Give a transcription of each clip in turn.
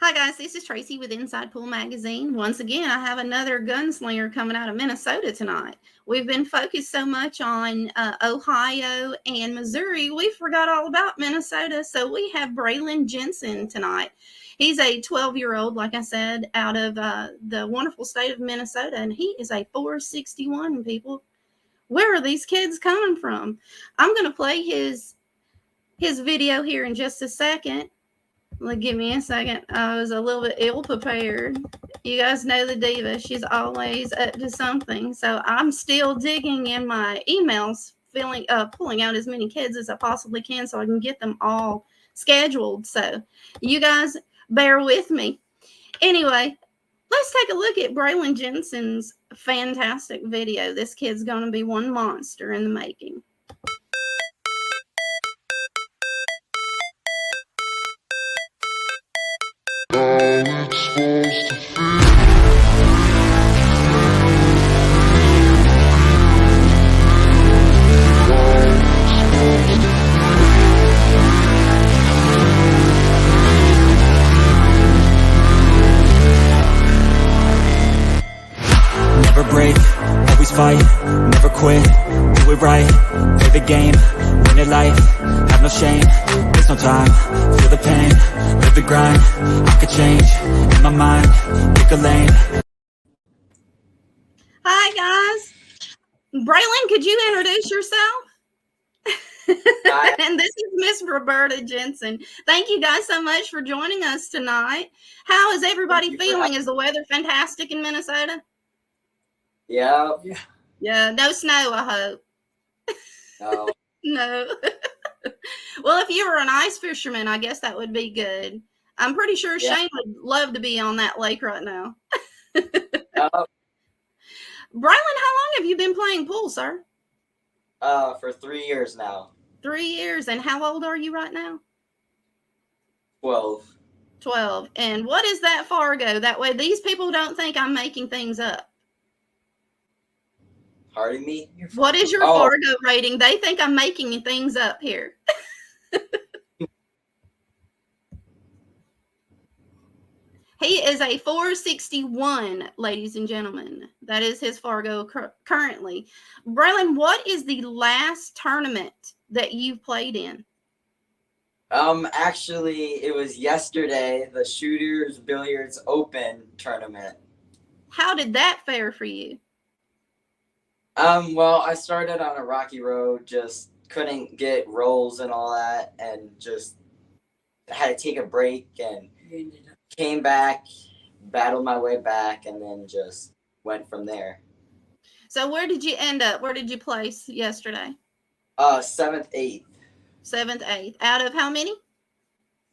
Hi guys, this is Tracy with Inside Pool Magazine. Once again, I have another gunslinger coming out of Minnesota tonight. We've been focused so much on Ohio and Missouri, we forgot all about Minnesota. So we have Braylon Jensen tonight. He's a 12-year-old, like I said, out of the wonderful state of Minnesota, and he is a 461, people. Where are these kids coming from? I'm going to play his video here in just a second. Give me a second. I was a little bit ill prepared. You guys know the diva. She's always up to something. So I'm still digging in my emails, pulling out as many kids as I possibly can so I can get them all scheduled. So you guys bear with me. Anyway, let's take a look at Braylon Jensen's fantastic video. This kid's going to be one monster in the making. Never break, always fight, never quit, do it right, play the game, win it life, have no shame, there's no time, feel the pain, live the grind, I could change, in my mind, pick a lane. Hi guys, Braylon, could you introduce yourself? And this is Miss Roberta Jensen. Thank you guys so much for joining us tonight. How is everybody feeling? Is the weather fantastic in Minnesota? Yeah. No snow, I hope. No. No. Well, if you were an ice fisherman, I guess that would be good. I'm pretty sure Shane would love to be on that lake right now. Braylon, how long have you been playing pool, sir? For 3 years now. 3 years. And how old are you right now? 12. 12. And what is that Fargo? That way these people don't think I'm making things up. Pardon me? What is your Fargo rating? They think I'm making things up here. He is a 461, ladies and gentlemen. That is his Fargo currently. Braylon, what is the last tournament that you've played in? Actually, it was yesterday, the Shooters Billiards Open tournament. How did that fare for you? Well, I started on a rocky road, just couldn't get rolls and all that, and just had to take a break and came back, battled my way back, and then just went from there. So where did you end up? Where did you place yesterday? 7th, 8th. 7th, 8th. Out of how many?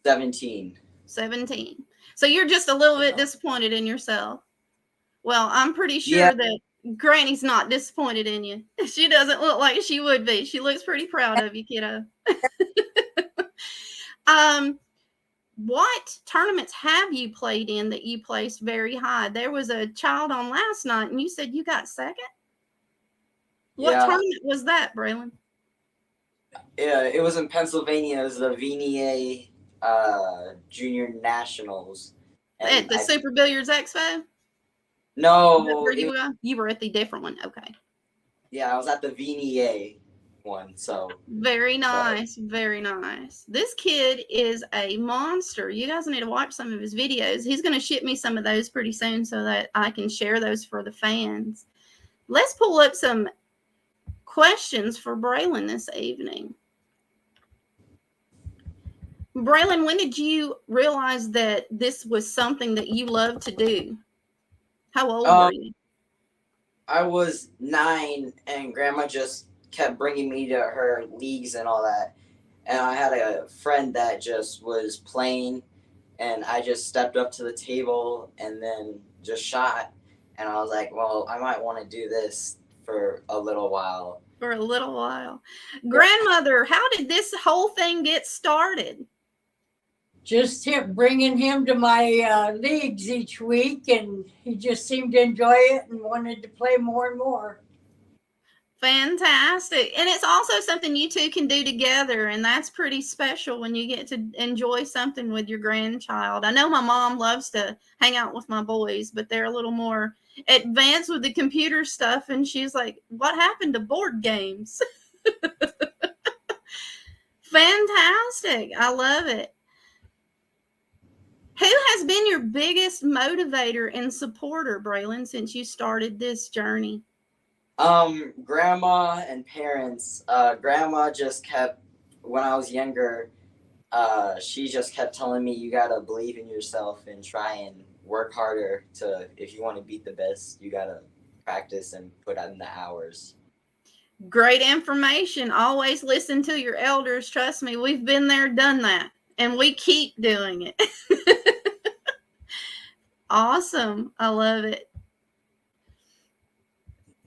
17. 17. So you're just a little bit disappointed in yourself. Well, I'm pretty sure that Granny's not disappointed in you. She doesn't look like she would be. She looks pretty proud of you, kiddo. What tournaments have you played in that you placed very high? There was a child on last night, and you said you got second? What tournament was that, Braylon? Yeah, it was in Pennsylvania. It was the VNA Junior Nationals. At the Super Billiards Expo? No. You were at the different one. Okay. Yeah, I was at the VNA one. So very nice. Very nice. This kid is a monster. You guys need to watch some of his videos. He's going to ship me some of those pretty soon so that I can share those for the fans. Let's pull up some questions for Braylon this evening. Braylon, when did you realize that this was something that you love to do? How old were you? I was 9, and Grandma just kept bringing me to her leagues and all that. And I had a friend that just was playing, and I just stepped up to the table and then just shot. And I was like, well, I might want to do this for a little while. For a little while. Grandmother, how did this whole thing get started? Just bringing him to my leagues each week, and he just seemed to enjoy it and wanted to play more and more. Fantastic. And it's also something you two can do together. And that's pretty special when you get to enjoy something with your grandchild. I know my mom loves to hang out with my boys, but they're a little more advanced with the computer stuff. And she's like, what happened to board games? Fantastic. I love it. Who has been your biggest motivator and supporter, Braylon, since you started this journey? Grandma and parents. Grandma just kept, when I was younger, she just kept telling me, you gotta believe in yourself and try and work harder to, if you want to beat the best, you gotta practice and put in the hours. Great information. Always listen to your elders. Trust me, we've been there, done that, and we keep doing it. Awesome. I love it.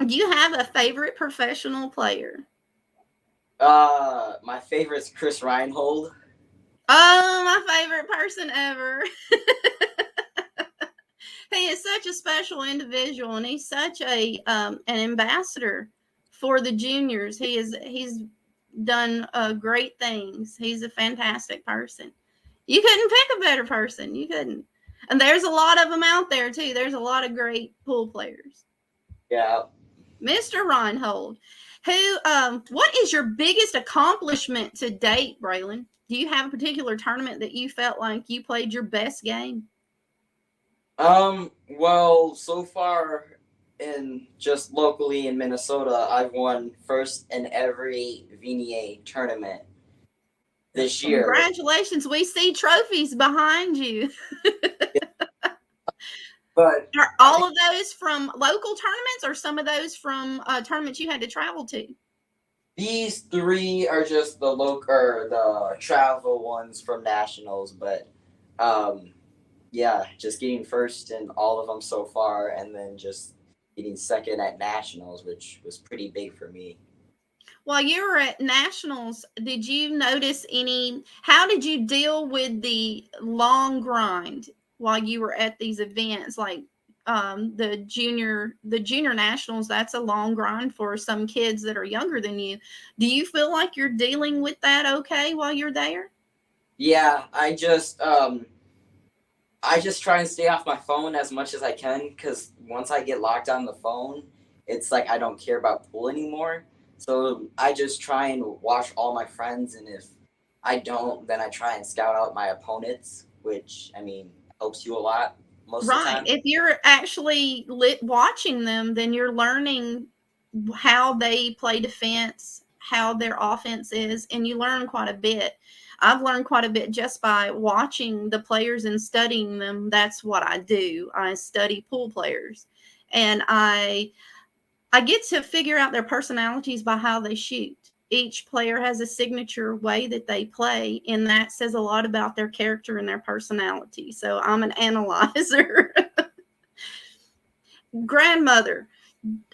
Do you have a favorite professional player? My favorite's Chris Reinhold. Oh, my favorite person ever. He is such a special individual, and he's such a an ambassador for the juniors. He's done great things. He's a fantastic person. You couldn't pick a better person. You couldn't. And there's a lot of them out there too. There's a lot of great pool players. Yeah. Mr. Reinhold, who what is your biggest accomplishment to date, Braylon? Do you have a particular tournament that you felt like you played your best game? Well, so far in just locally in Minnesota, I've won first in every VNA tournament this year. Congratulations. We see trophies behind you. But are all of those from local tournaments or some of those from tournaments you had to travel to? These three are just the local or the travel ones from nationals, but yeah, just getting first in all of them so far, and then just getting second at nationals, which was pretty big for me. While you were at nationals, did you notice how did you deal with the long grind while you were at these events? Like the junior nationals, that's a long grind for some kids that are younger than you. Do you feel like you're dealing with that okay while you're there? Yeah, I just try and stay off my phone as much as I can, because once I get locked on the phone, it's like I don't care about pool anymore. So I just try and watch all my friends, and if I don't, then I try and scout out my opponents, which, I mean, helps you a lot most of the time. If you're actually watching them, then you're learning how they play defense, how their offense is, and you learn quite a bit. I've learned quite a bit just by watching the players and studying them. That's what I do. I study pool players, and I get to figure out their personalities by how they shoot. Each player has a signature way that they play, and that says a lot about their character and their personality. So I'm an analyzer. Grandmother,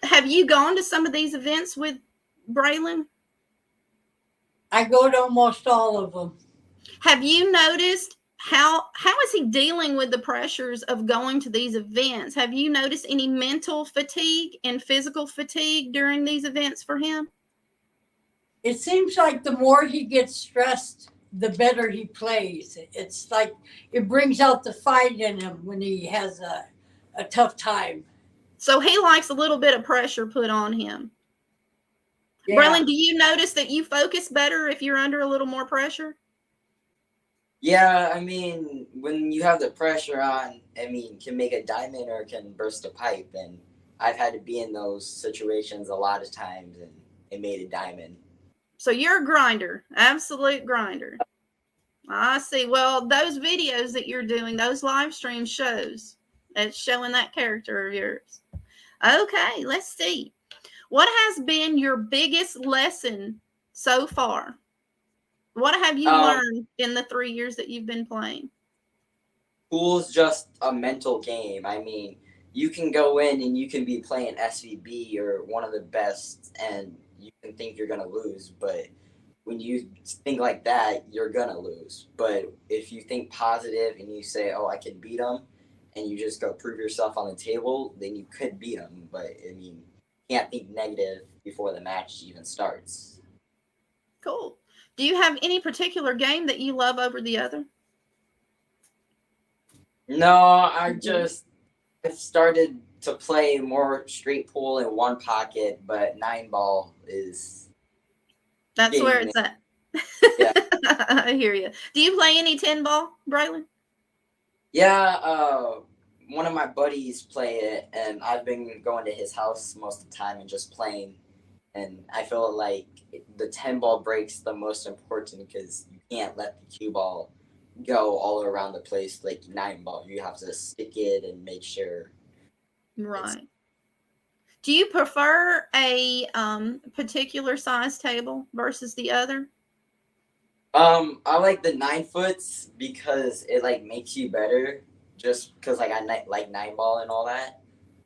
have you gone to some of these events with Braylon? I go to almost all of them. Have you noticed how is he dealing with the pressures of going to these events? Have you noticed any mental fatigue and physical fatigue during these events for him? It seems like the more he gets stressed, the better he plays. It's like it brings out the fight in him when he has a tough time. So he likes a little bit of pressure put on him. Yeah. Braylon, do you notice that you focus better if you're under a little more pressure? Yeah, I mean, when you have the pressure on, I mean, can make a diamond or can burst a pipe. And I've had to be in those situations a lot of times, and it made a diamond. So you're a grinder, absolute grinder. I see. Well, those videos that you're doing, those live stream shows, it's showing that character of yours. Okay, let's see. What has been your biggest lesson so far? What have you learned in the 3 years that you've been playing? Pool's just a mental game. I mean, you can go in and you can be playing SVB or one of the best, and you can think you're going to lose. But when you think like that, you're going to lose. But if you think positive and you say, oh, I can beat them, and you just go prove yourself on the table, then you could beat them. But, I mean, can't think negative before the match even starts. Cool. Do you have any particular game that you love over the other? No, I've started to play more straight pool in one pocket, but 9-ball is That's where getting it's at. Yeah. I hear you. Do you play any 10-ball, Braylon? Yeah, one of my buddies play it, and I've been going to his house most of the time and just playing. And I feel like the 10-ball break's the most important because you can't let the cue ball go all around the place like 9-ball. You have to stick it and make sure. Right. Do you prefer a particular size table versus the other? I like the 9-foots because it like makes you better. Just because like I like 9-ball and all that.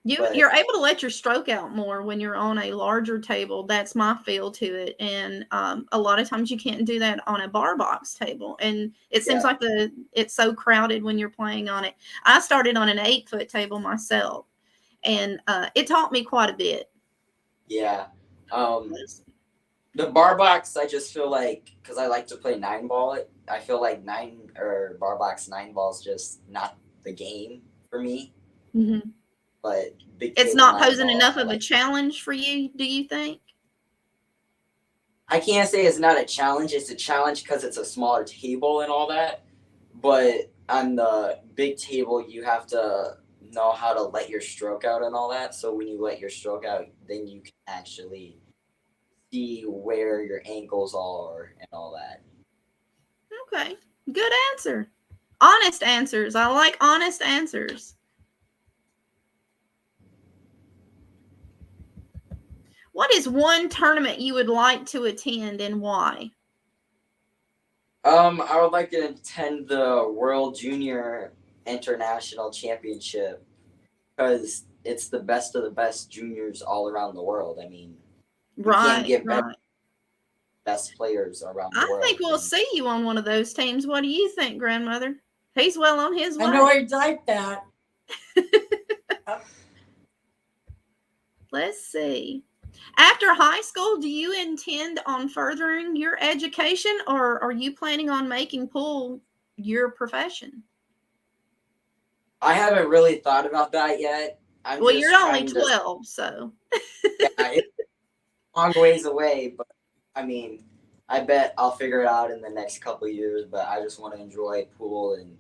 You're able to let your stroke out more when you're on a larger table. That's my feel to it. And a lot of times you can't do that on a bar box table. And it seems like it's so crowded when you're playing on it. I started on an 8-foot table myself, and it taught me quite a bit. Yeah. The bar box, I just feel like, because I like to play 9-ball, I feel like bar box 9-ball is just not the game for me. Mm-hmm. But it's not posing enough of a challenge for you, do you think? I can't say it's not a challenge. It's a challenge because it's a smaller table and all that. But on the big table, you have to know how to let your stroke out and all that. So when you let your stroke out, then you can actually see where your ankles are and all that. Okay. Good answer. Honest answers. I like honest answers. What is one tournament you would like to attend and why? I would like to attend the World Junior International Championship because it's the best of the best juniors all around the world. I mean, you can't get best players around the world. I think we'll see you on one of those teams. What do you think, grandmother? He's well on his way. I know he'd like that. Let's see. After high school, do you intend on furthering your education, or are you planning on making pool your profession? I haven't really thought about that yet. You're only 12, so. Yeah, it's a long ways away, but I mean, I bet I'll figure it out in the next couple of years, but I just want to enjoy pool and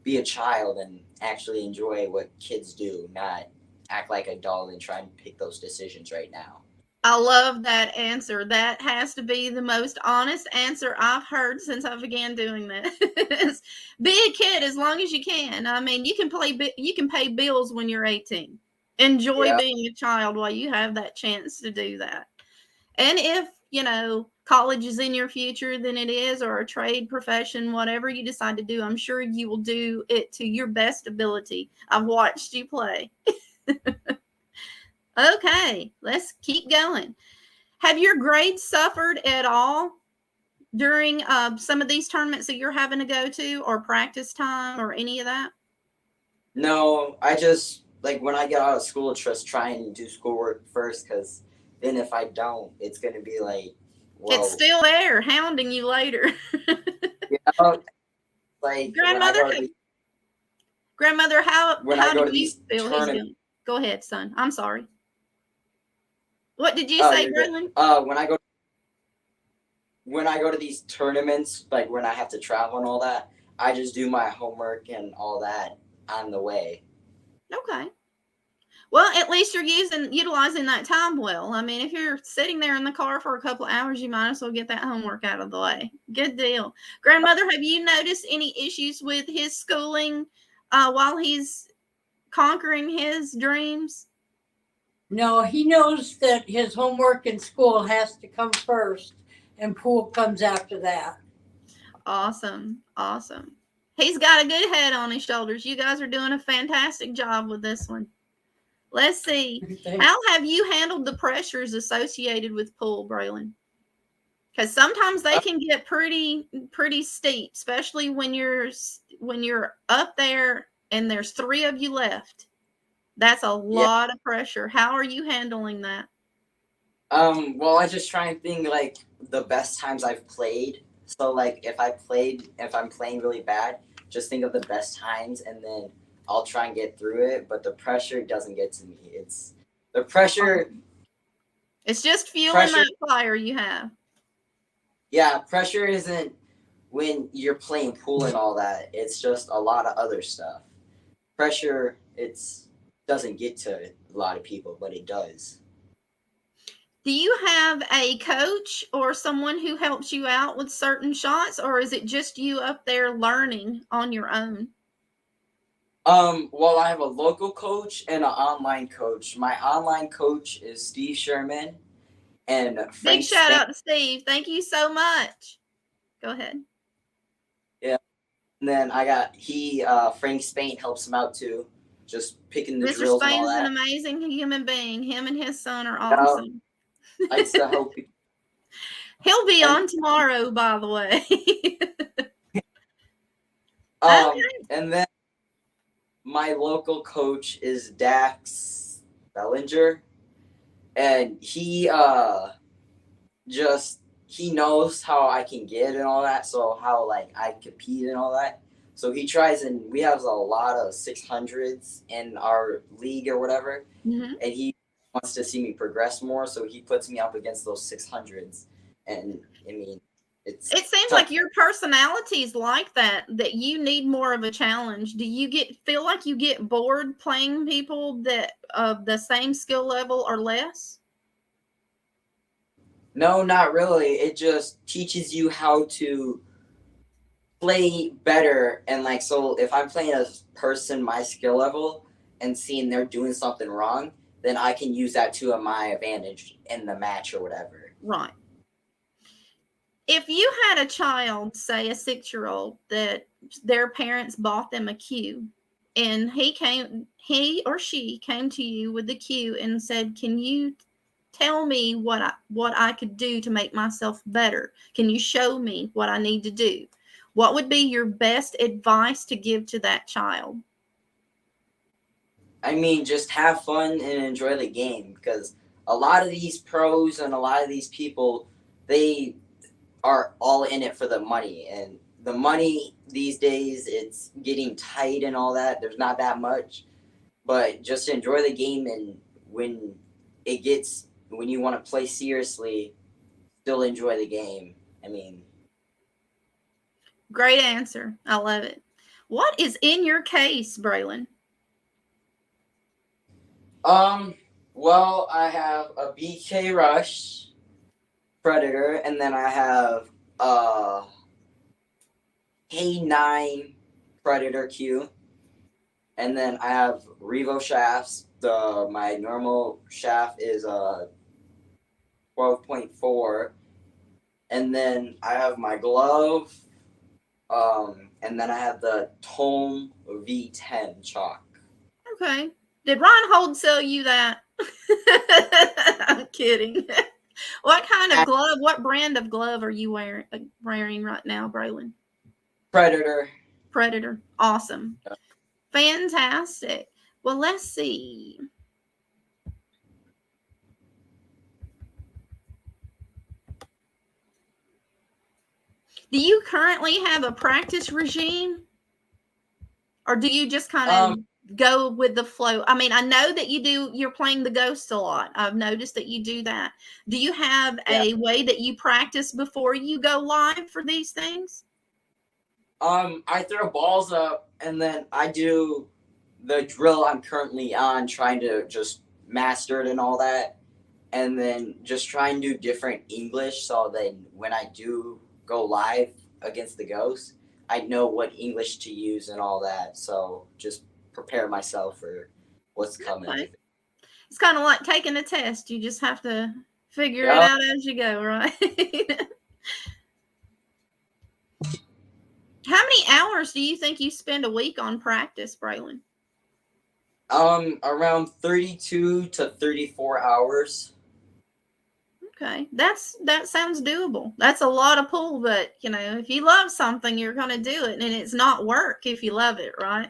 be a child and actually enjoy what kids do, not act like a adult and try and pick those decisions right now. I love that answer. That has to be the most honest answer I've heard since I began doing this. Be a kid as long as you can. I mean, you can pay bills when you're 18. Enjoy being a child while you have that chance to do that. And if, college is in your future, then it is, or a trade profession, whatever you decide to do, I'm sure you will do it to your best ability. I've watched you play. Okay, let's keep going. Have your grades suffered at all during some of these tournaments that you're having to go to, or practice time, or any of that? No, I just, like, when I get out of school, just try and do schoolwork first, because then if I don't, it's going to be like, whoa. It's still there, hounding you later. Like, Grandmother, how do you feel he's doing? Go ahead, son. I'm sorry. What did you say, Braylon? When I go to these tournaments, like when I have to travel and all that, I just do my homework and all that on the way. Okay. Well, at least you're utilizing that time well. I mean, if you're sitting there in the car for a couple of hours, you might as well get that homework out of the way. Good deal. Grandmother, have you noticed any issues with his schooling while he's conquering his dreams? No, he knows that his homework in school has to come first and pool comes after that. Awesome. Awesome. He's got a good head on his shoulders. You guys are doing a fantastic job with this one. Let's see. How have you handled the pressures associated with pool, Braylon? Because sometimes they can get pretty steep, especially when you're up there and there's 3 of you left. That's a lot of pressure. How are you handling that? Well, I just try and think like the best times I've played. So like if I'm playing really bad, just think of the best times and then I'll try and get through it. But the pressure doesn't get to me. It's the pressure. It's just fueling Pressure. that fire you have. Yeah, pressure isn't when you're playing pool and all that. It's just a lot of other stuff. Pressure, it's doesn't get to a lot of people, but it does. Do you have a coach or someone who helps you out with certain shots, or is it just you up there learning on your own? Well, I have a local coach and an online coach. My online coach is Steve Sherman and Big Frank shout Spain. out to Steve. Thank you so much. Go ahead. Yeah, and then Frank Spain helps him out too, just picking the Mr. drills and all Spain is an that. amazing human being. Him and his son are Yeah, awesome. likes to help people. He'll be And on tomorrow, by the way. and then my local coach is Dax Bellinger, and he knows how I can get and all that, so how like I compete and all that. So he tries, and we have a lot of 600s in our league or whatever, Mm-hmm. and he wants to see me progress more, so he puts me up against those 600s, and I mean, It seems tough. like your personality is like that you need more of a challenge. Do you feel like you get bored playing people that of the same skill level or less? No, not really. It just teaches you how to play better, and like, so if I'm playing a person my skill level and seeing they're doing something wrong, then I can use that to my advantage in the match or whatever. Right. If you had a child, say a 6-year-old, that their parents bought them a cue, and he or she came to you with the cue and said, "Can you tell me what I could do to make myself better? Can you show me what I need to do?" What would be your best advice to give to that child? I mean, just have fun and enjoy the game, because a lot of these pros and a lot of these people, they are all in it for the money, and the money these days, it's getting tight and all that. There's not that much, but just enjoy the game, and when you want to play seriously, still enjoy the game. I mean, Great answer. I love it. What is in your case, Braylon? well, I have a BK Rush Predator, and then I have a K9 Predator Q, and then I have Revo shafts. My normal shaft is a 12.4, and then I have my glove, and then I have the Tome V10 chalk. Okay. Did Ron Hold sell you that? I'm kidding. What kind of glove, what brand of glove are you wearing right now, Braylon? Predator. Predator. Awesome. Fantastic. Well, let's see. Do you currently have a practice regime? Or do you just kind of go with the flow? I mean, I know that you're playing the Ghost a lot. I've noticed that you do that. Do you have a way that you practice before you go live for these things? I throw balls up, and then I do the drill I'm currently on, trying to just master it and all that, and then just try and do different English, so then when I do go live against the Ghost, I know what English to use and all that. So just prepare myself for what's coming. Okay. It's kind of like taking a test. You just have to figure it out as you go, right? How many hours do you think you spend a week on practice, Braylon? Around 32 to 34 hours. Okay, that sounds doable. That's a lot of pool, but if you love something, you're going to do it, and it's not work if you love it, right?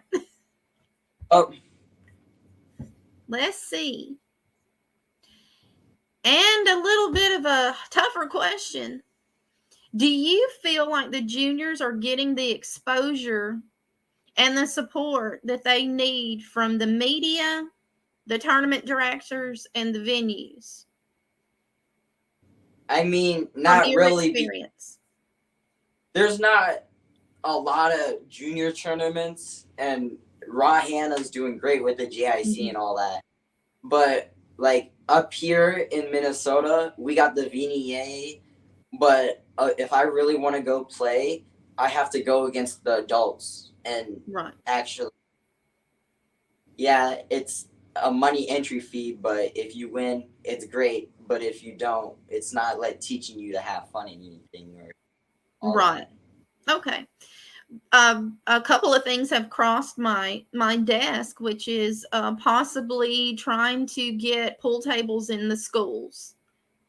Oh, Let's see. And a little bit of a tougher question. Do you feel like the juniors are getting the exposure and the support that they need from the media, the tournament directors, and the venues? I mean, From not your really. experience. There's not a lot of junior tournaments, and Raw Hannah's doing great with the JIC and all that. But like up here in Minnesota, we got the VNA. But if I really want to go play, I have to go against the adults. And Right. actually, yeah, it's a money entry fee. But if you win, it's great. But if you don't, it's not like teaching you to have fun in anything or all Right. that. Okay. A couple of things have crossed my desk, which is possibly trying to get pool tables in the schools,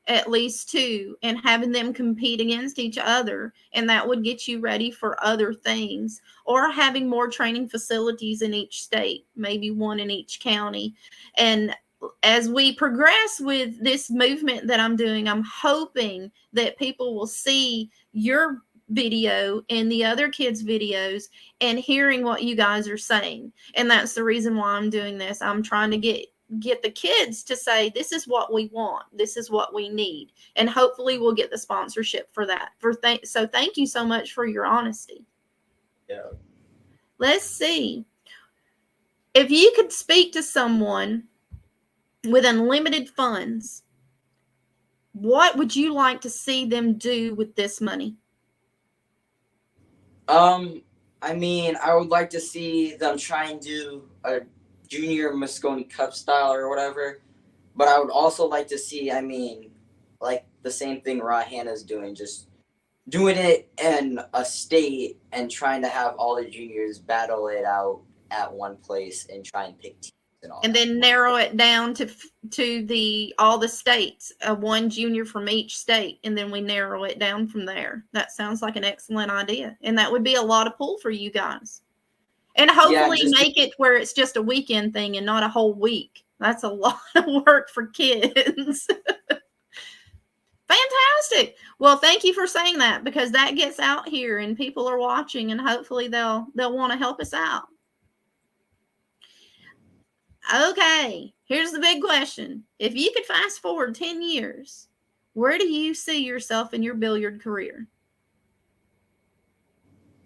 at least two, and having them compete against each other, and that would get you ready for other things. Or having more training facilities in each state, maybe one in each county. And as we progress with this movement that I'm doing, I'm hoping that people will see your video and the other kids' videos and hearing what you guys are saying. And that's the reason why I'm doing this. I'm trying to get the kids to say, this is what we want, this is what we need, and hopefully we'll get the sponsorship for that. So thank you so much for your honesty. Yeah. Let's see, if you could speak to someone with unlimited funds, what would you like to see them do with this money? I mean, I would like to see them try and do a junior Moscone Cup style or whatever. But I would also like to see, I mean, like the same thing Raw Hannah's doing, just doing it in a state and trying to have all the juniors battle it out at one place and try and pick teams and all. And then narrow it down to all the states, one junior from each state, and then we narrow it down from there. That sounds like an excellent idea, and that would be a lot of pull for you guys. And hopefully make it where it's just a weekend thing and not a whole week. That's a lot of work for kids. Fantastic. Well, thank you for saying that, because that gets out here and people are watching, and hopefully they'll want to help us out. Okay, here's the big question. If you could fast forward 10 years, where do you see yourself in your billiard career?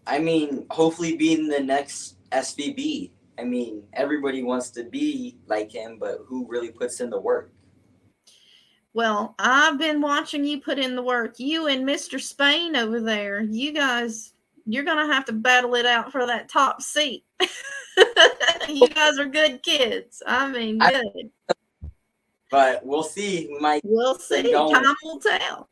I mean, hopefully being the next SVB. I mean, everybody wants to be like him, but who really puts in the work? Well, I've been watching you put in the work. You and Mr. Spain over there, you guys, you're going to have to battle it out for that top seat. You guys are good kids. I mean, good. But we'll see. We'll see. Time will tell.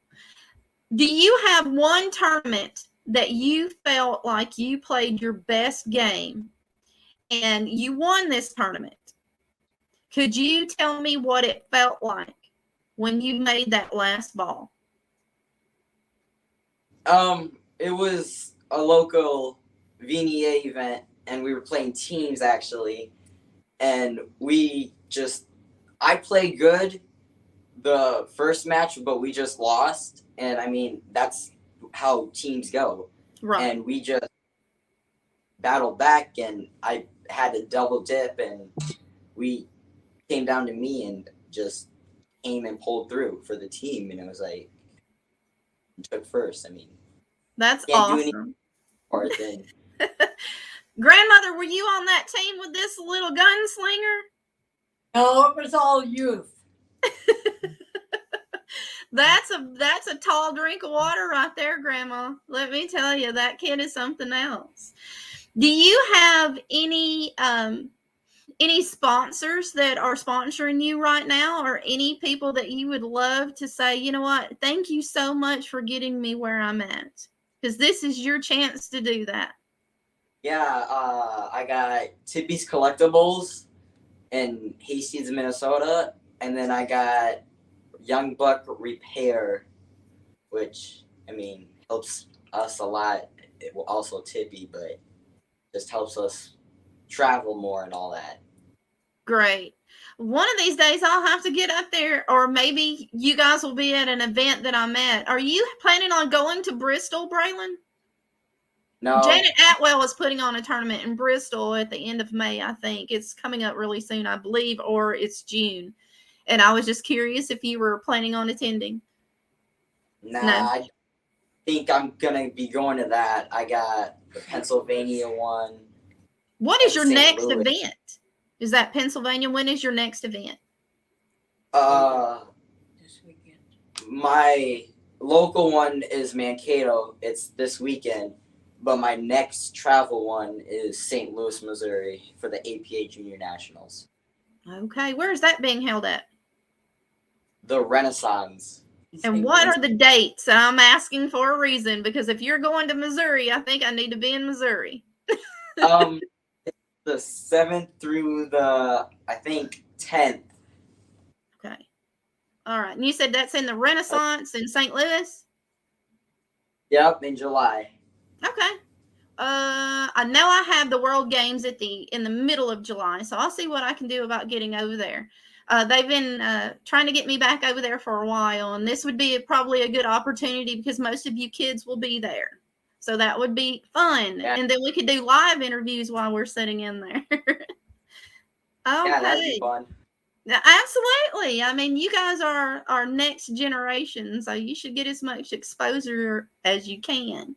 Do you have one tournament that you felt like you played your best game and you won this tournament? Could you tell me what it felt like when you made that last ball? It was a local VNA event, and we were playing teams actually, and I played good the first match, but we just lost, and I mean that's how teams go. Right. And we just battled back, and I had a double dip, and we came down to me and just came and pulled through for the team, and it was like took first. I mean, that's awesome. Grandmother, were you on that team with this little gunslinger? No, it was all youth. That's a tall drink of water right there, Grandma. Let me tell you, that kid is something else. Do you have any sponsors that are sponsoring you right now, or any people that you would love to say, you know what, thank you so much for getting me where I'm at? Because this is your chance to do that. Yeah, I got Tippy's Collectibles in Hastings, Minnesota, and then I got Young Buck Repair, which, I mean, helps us a lot. It will also Tippy, but just helps us travel more and all that. Great. One of these days I'll have to get up there, or maybe you guys will be at an event that I'm at. Are you planning on going to Bristol, Braylon? No, Janet Atwell is putting on a tournament in Bristol at the end of May, I think. It's coming up really soon, I believe, or it's June. And I was just curious if you were planning on attending. nah, No. I think I'm gonna be going to that. I got the Pennsylvania one. What is and your St. next Louis. event? Is that Pennsylvania? When is your next event? This weekend. My local one is Mankato. It's this weekend, but my next travel one is St. Louis, Missouri for the APA Junior Nationals. Okay. Where is that being held at? The Renaissance. And what are the dates? I'm asking for a reason, because if you're going to Missouri, I think I need to be in Missouri. It's the 7th through the, I think, 10th. Okay. All right. And you said that's in the Renaissance in St. Louis? Yep, in July. Okay. I know I have the World Games in the middle of July, so I'll see what I can do about getting over there. They've been trying to get me back over there for a while, and this would be probably a good opportunity because most of you kids will be there. So that would be fun. Yeah. And then we could do live interviews while we're sitting in there. Yeah, that'd Okay. be fun. Absolutely. I mean, you guys are our next generation, so you should get as much exposure as you can.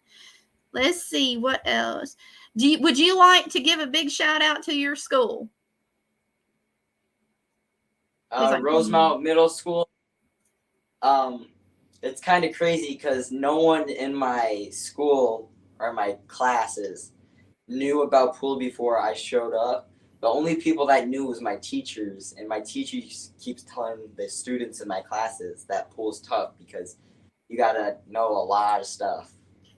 Let's see what else. Would you like to give a big shout out to your school? Rosemount Middle School. It's kind of crazy because no one in my school or my classes knew about pool before I showed up. The only people that knew was my teachers, and my teachers keeps telling the students in my classes that pool's tough because you gotta know a lot of stuff.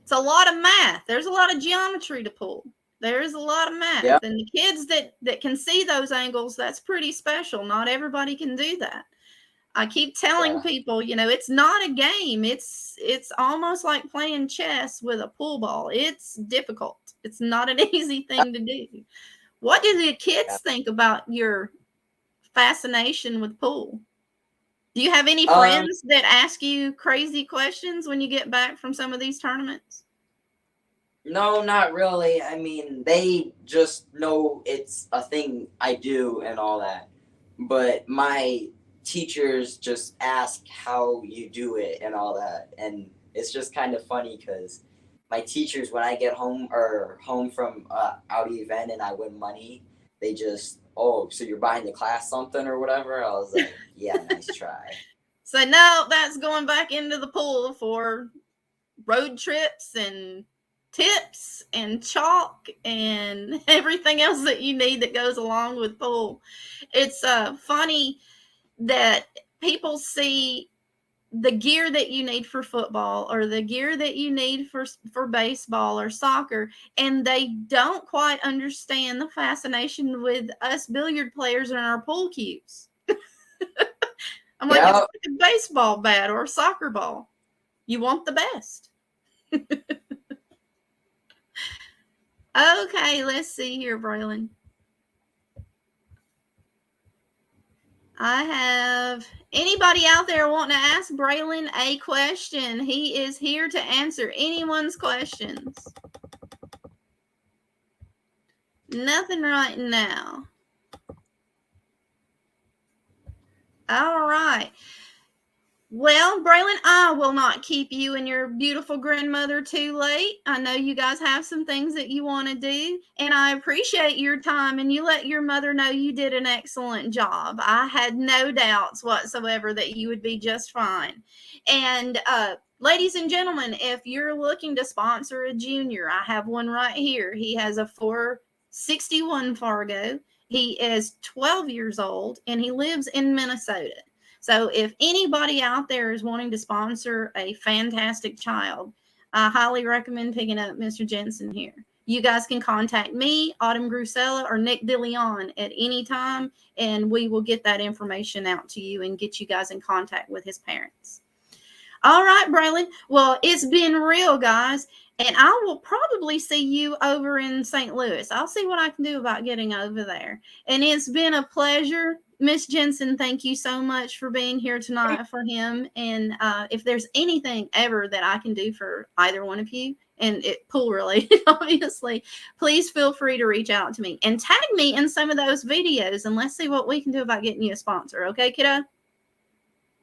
It's a lot of math. There's a lot of geometry to pool. There's a lot of math. Yep. And the kids that can see those angles, that's pretty special. Not everybody can do that. I keep telling people, it's not a game. It's almost like playing chess with a pool ball. It's difficult. It's not an easy thing to do. What do the kids think about your fascination with pool? Do you have any friends that ask you crazy questions when you get back from some of these tournaments? No, not really. I mean, they just know it's a thing I do and all that. But my teachers just ask how you do it and all that. And it's just kind of funny because my teachers, when I get home from out event and I win money, they just, oh, so you're buying the class something or whatever? I was like, yeah, nice try. So no, that's going back into the pool for road trips and tips and chalk and everything else that you need that goes along with pool. It's funny that people see the gear that you need for football or the gear that you need for baseball or soccer, and they don't quite understand the fascination with us billiard players and our pool cues. I'm like, it's like a baseball bat or a soccer ball. You want the best. Okay, let's see here, Braylon. I have anybody out there wanting to ask Braylon a question? He is here to answer anyone's questions. Nothing right now. All right. Well, Braylon, I will not keep you and your beautiful grandmother too late. I know you guys have some things that you want to do, and I appreciate your time, and you let your mother know you did an excellent job. I had no doubts whatsoever that you would be just fine. And ladies and gentlemen, if you're looking to sponsor a junior, I have one right here. He has a 461 Fargo. He is 12 years old, and he lives in Minnesota. So if anybody out there is wanting to sponsor a fantastic child, I highly recommend picking up Mr. Jensen here. You guys can contact me, Autumn Grusella, or Nick DeLeon at any time, and we will get that information out to you and get you guys in contact with his parents. All right, Braylon. Well, it's been real, guys. And I will probably see you over in St. Louis. I'll see what I can do about getting over there. And it's been a pleasure. Miss Jensen, thank you so much for being here tonight for him. And if there's anything ever that I can do for either one of you, and it pool related, obviously, please feel free to reach out to me and tag me in some of those videos, and let's see what we can do about getting you a sponsor. Okay, kiddo?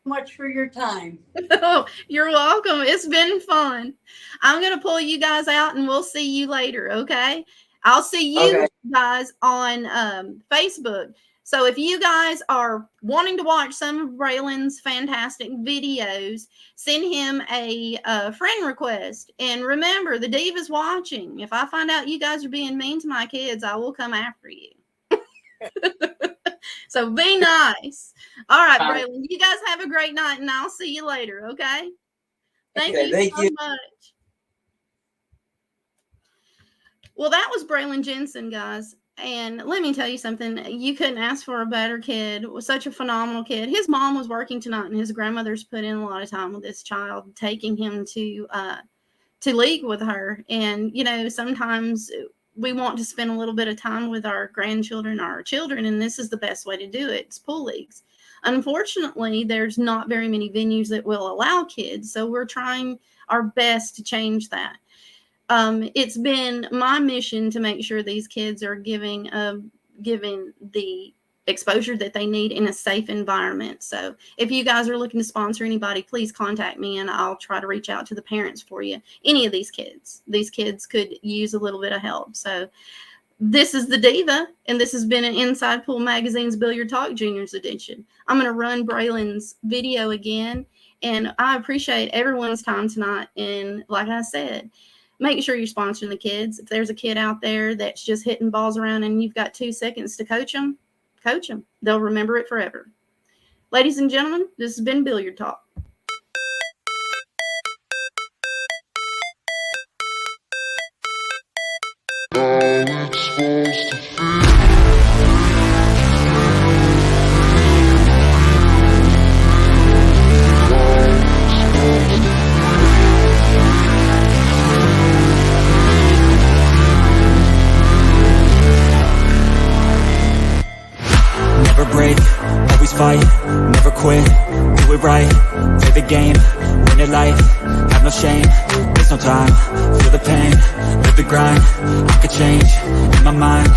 Much for your time. Oh, you're welcome. It's been fun. I'm going to pull you guys out and we'll see you later. Okay. I'll see you guys on Facebook. So if you guys are wanting to watch some of Braylon's fantastic videos, send him a friend request. And remember, the diva's watching. If I find out you guys are being mean to my kids, I will come after you. So be nice. All right, Braylon, you guys have a great night, and I'll see you later, okay? Thank you so much. Well, that was Braylon Jensen, guys. And let me tell you something. You couldn't ask for a better kid. Was such a phenomenal kid. His mom was working tonight, and his grandmother's put in a lot of time with this child, taking him to league with her. And, you know, sometimes we want to spend a little bit of time with our grandchildren, our children, and this is the best way to do it. It's pool leagues. Unfortunately, there's not very many venues that will allow kids, so we're trying our best to change that. It's been my mission to make sure these kids are given the exposure that they need in a safe environment. So if you guys are looking to sponsor anybody, please contact me and I'll try to reach out to the parents for you. Any of these kids could use a little bit of help. So this is the Diva, and this has been an Inside Pool Magazine's Billiard Talk Juniors edition. I'm going to run Braylon's video again, and I appreciate everyone's time tonight. And like I said, make sure you're sponsoring the kids. If there's a kid out there that's just hitting balls around and you've got 2 seconds to coach them. They'll remember it forever. Ladies and gentlemen, this has been Billiard Talk. Never break, always fight, never quit, do it right, play the game, win it life, have no shame, there's no time, feel the pain, live the grind, I could change, in my mind